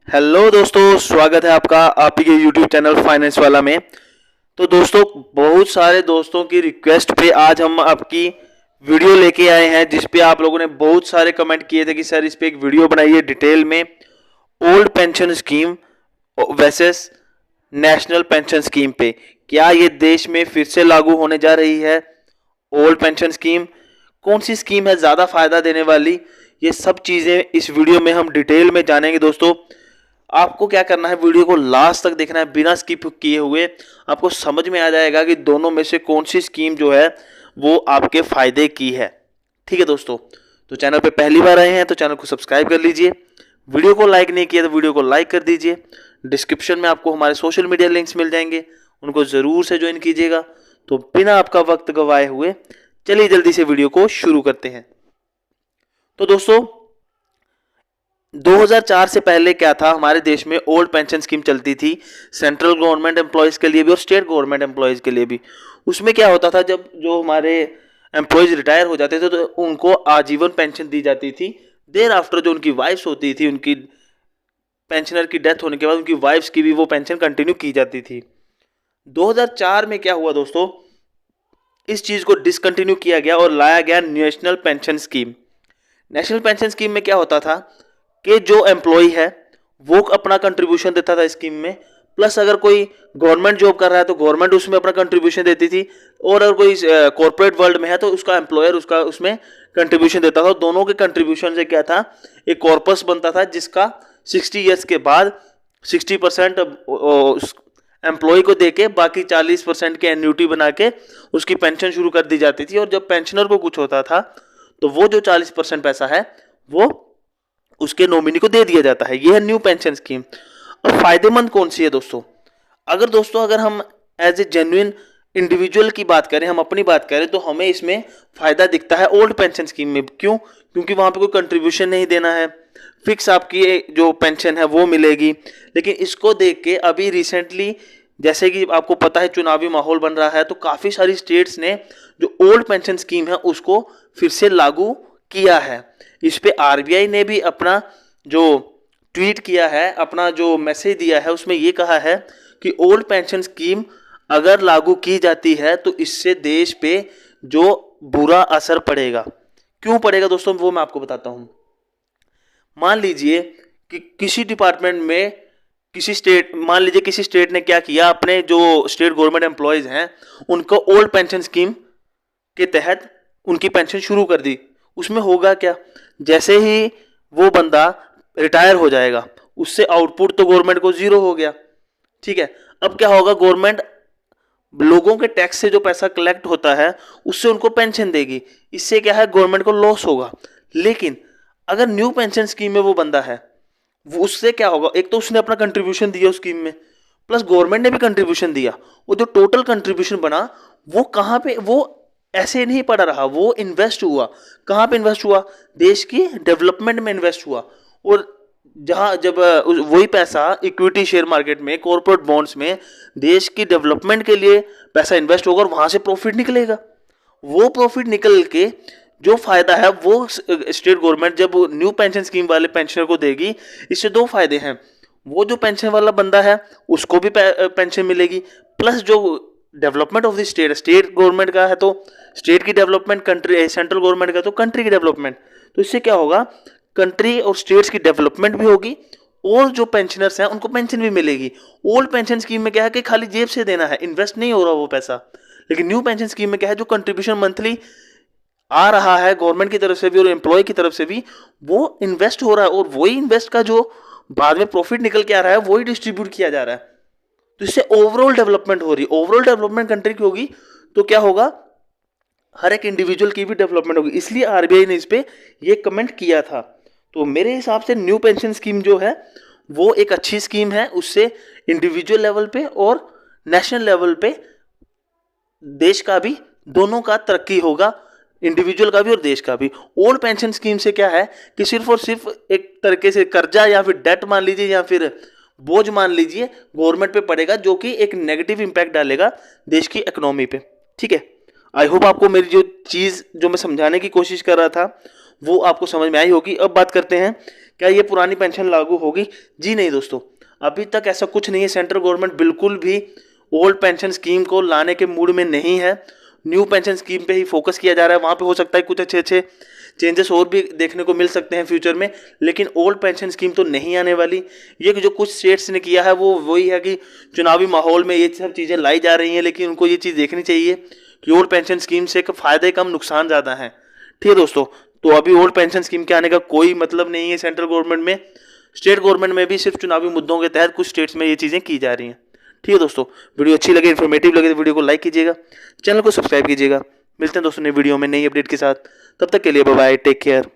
Hello दोस्तों, स्वागत है आपका आप ही के यूट्यूब चैनल फाइनेंस वाला में। तो दोस्तों, बहुत सारे दोस्तों की रिक्वेस्ट पे आज हम आपकी वीडियो लेके आए हैं, जिस पे आप लोगों ने बहुत सारे कमेंट किए थे कि सर इस पे एक वीडियो बनाइए डिटेल में। Old pension scheme versus national pension scheme पे क्या ये देश में फिर से लागू होने जा रही है? ओल्ड पेंशन स्कीम कौन सी स्कीम है ज़्यादा फायदा देने वाली? ये सब चीज़ें इस वीडियो में हम डिटेल में जानेंगे दोस्तों। आपको क्या करना है, वीडियो को लास्ट तक देखना है बिना स्किप किए हुए। आपको समझ में आ जाएगा कि दोनों में से कौन सी स्कीम जो है वो आपके फायदे की है। ठीक है दोस्तों, तो चैनल पे पहली बार आए हैं तो चैनल को सब्सक्राइब कर लीजिए। वीडियो को लाइक नहीं किया तो वीडियो को लाइक कर दीजिए। डिस्क्रिप्शन में आपको हमारे सोशल मीडिया लिंक्स मिल जाएंगे, उनको ज़रूर से ज्वाइन कीजिएगा। तो बिना आपका वक्त गवाए हुए चलिए जल्दी से वीडियो को शुरू करते हैं। तो दोस्तों, 2004 से पहले क्या था, हमारे देश में ओल्ड पेंशन स्कीम चलती थी, सेंट्रल गवर्नमेंट एम्प्लॉयज़ के लिए भी और स्टेट गवर्नमेंट एम्प्लॉयज़ के लिए भी। उसमें क्या होता था, जब जो हमारे एम्प्लॉयज़ रिटायर हो जाते थे तो उनको आजीवन पेंशन दी जाती थी। देर आफ्टर जो उनकी वाइफ्स होती थी, उनकी पेंशनर की डेथ होने के बाद उनकी वाइफ्स की भी वो पेंशन कंटिन्यू की जाती थी। 2004 में क्या हुआ दोस्तों, इस चीज़ को डिसकंटिन्यू किया गया और लाया गया national pension scheme. National pension scheme में क्या होता था कि जो एम्प्लॉय है वो अपना कंट्रीब्यूशन देता था स्कीम में, प्लस अगर कोई गवर्नमेंट जॉब कर रहा है तो गवर्नमेंट उसमें अपना कंट्रीब्यूशन देती थी, और अगर कोई कॉर्पोरेट वर्ल्ड में है तो उसका एम्प्लॉयर उसका उसमें कंट्रीब्यूशन देता था। दोनों के कंट्रीब्यूशन से क्या था, एक कॉर्पस बनता था जिसका 60 ईयर्स के बाद 60% एम्प्लॉय को देके बाकी 40% के एन्यूटी बना के उसकी पेंशन शुरू कर दी जाती थी। और जब पेंशनर को कुछ होता था तो वो जो 40% पैसा है वो उसके नॉमिनी को दे दिया जाता है। यह है न्यू पेंशन स्कीम। और फायदेमंद कौन सी है दोस्तों? अगर हम एज ए जेन्युइन इंडिविजुअल की बात करें, हम अपनी बात करें, तो हमें इसमें फायदा दिखता है ओल्ड पेंशन स्कीम में। क्यों? क्योंकि वहां पे कोई कंट्रीब्यूशन नहीं देना है, फिक्स आपकी जो पेंशन है वो मिलेगी। लेकिन इसको देख के अभी रिसेंटली, जैसे कि आपको पता है, चुनावी माहौल बन रहा है, तो काफ़ी सारी स्टेट्स ने जो ओल्ड पेंशन स्कीम है उसको फिर से लागू किया है। इस पे आरबीआई ने भी अपना जो ट्वीट किया है, अपना जो मैसेज दिया है, उसमें ये कहा है कि ओल्ड पेंशन स्कीम अगर लागू की जाती है तो इससे देश पे जो बुरा असर पड़ेगा। क्यों पड़ेगा दोस्तों, वो मैं आपको बताता हूँ। मान लीजिए कि किसी डिपार्टमेंट में मान लीजिए किसी स्टेट ने क्या किया, अपने जो स्टेट गवर्नमेंट एम्प्लॉयज हैं उनको ओल्ड पेंशन स्कीम के तहत उनकी पेंशन शुरू कर दी। उसमें होगा क्या, जैसे ही वो बंदा रिटायर हो जाएगा उससे आउटपुट तो गवर्नमेंट को जीरो हो गया। ठीक है, अब क्या होगा, गवर्नमेंट लोगों के टैक्स से जो पैसा कलेक्ट होता है उससे उनको पेंशन देगी। इससे क्या है, गवर्नमेंट को लॉस होगा। लेकिन अगर न्यू पेंशन स्कीम में वो बंदा है, वो उससे क्या होगा, एक तो उसने अपना कंट्रीब्यूशन दिया उस स्कीम में, प्लस गवर्नमेंट ने भी कंट्रीब्यूशन दिया। वो जो टोटल कंट्रीब्यूशन बना वो कहाँ पे, वो ऐसे नहीं पड़ा रहा, वो इन्वेस्ट हुआ। कहाँ पे इन्वेस्ट हुआ? देश की डेवलपमेंट में इन्वेस्ट हुआ। और जहाँ जब वही पैसा इक्विटी शेयर मार्केट में, कॉर्पोरेट बॉन्ड्स में देश की डेवलपमेंट के लिए पैसा इन्वेस्ट होगा और वहाँ से प्रॉफिट निकलेगा। वो प्रॉफिट निकल के जो फायदा है वो स्टेट गवर्नमेंट जब न्यू पेंशन स्कीम वाले पेंशनर को देगी। इससे दो फायदे हैं, वो जो पेंशन वाला बंदा है उसको भी पेंशन मिलेगी, प्लस जो development of the state government का है तो स्टेट की डेवलपमेंट, कंट्री सेंट्रल गवर्नमेंट का तो कंट्री की डेवलपमेंट। तो इससे क्या होगा, कंट्री और स्टेट्स की डेवलपमेंट भी होगी और जो पेंशनर्स हैं उनको पेंशन भी मिलेगी। ओल्ड पेंशन स्कीम में क्या है कि खाली जेब से देना है, इन्वेस्ट नहीं हो रहा वो पैसा। लेकिन न्यू पेंशन स्कीम में क्या है, जो कंट्रीब्यूशन मंथली आ रहा है गवर्नमेंट की तरफ से भी और एम्प्लॉय की तरफ से भी, वो इन्वेस्ट हो रहा है और वही इन्वेस्ट का जो बाद में प्रॉफिट निकल के आ रहा है वही डिस्ट्रीब्यूट किया जा रहा है। तो इससे ओवरऑल डेवलपमेंट हो रही है। ओवरऑल डेवलपमेंट कंट्री की होगी तो क्या होगा, हर एक इंडिविजुअल की भी डेवलपमेंट होगी। इसलिए आरबीआई ने इस पे ये कमेंट किया था। तो मेरे हिसाब से न्यू पेंशन स्कीम जो है वो एक अच्छी स्कीम है। उससे इंडिविजुअल लेवल पे और नेशनल लेवल पे देश का भी, दोनों का तरक्की होगा, इंडिविजुअल का भी और देश का भी। ओल्ड पेंशन स्कीम से क्या है कि सिर्फ और सिर्फ एक तरीके से कर्जा या फिर डेट मान लीजिए या फिर बोझ मान लीजिए गवर्नमेंट पे पड़ेगा, जो कि एक नेगेटिव इंपैक्ट डालेगा देश की इकोनॉमी पे। ठीक है, आई होप आपको मेरी जो चीज़ जो मैं समझाने की कोशिश कर रहा था वो आपको समझ में आई होगी। अब बात करते हैं क्या ये पुरानी पेंशन लागू होगी। जी नहीं दोस्तों, अभी तक ऐसा कुछ नहीं है। सेंट्रल गवर्नमेंट बिल्कुल भी ओल्ड पेंशन स्कीम को लाने के मूड में नहीं है। न्यू पेंशन स्कीम पे ही फोकस किया जा रहा है। वहाँ पे हो सकता है कुछ अच्छे अच्छे चेंजेस और भी देखने को मिल सकते हैं फ्यूचर में, लेकिन ओल्ड पेंशन स्कीम तो नहीं आने वाली। ये जो कुछ स्टेट्स ने किया है वो वही है कि चुनावी माहौल में ये सब चीज़ें लाई जा रही हैं, लेकिन उनको ये चीज़ देखनी चाहिए कि ओल्ड पेंशन स्कीम से फ़ायदे कम नुकसान ज़्यादा है। ठीक है दोस्तों, तो अभी ओल्ड पेंशन स्कीम के आने का कोई मतलब नहीं है सेंट्रल गवर्नमेंट में। स्टेट गवर्नमेंट में भी सिर्फ चुनावी मुद्दों के तहत कुछ स्टेट्स में ये चीज़ें की जा रही हैं। ठीक है दोस्तों, वीडियो अच्छी लगे, इन्फॉर्मेटिव लगे तो वीडियो को लाइक कीजिएगा, चैनल को सब्सक्राइब कीजिएगा। मिलते हैं दोस्तों नई वीडियो में नई अपडेट के साथ। तब तक के लिए बाय बाय, टेक केयर।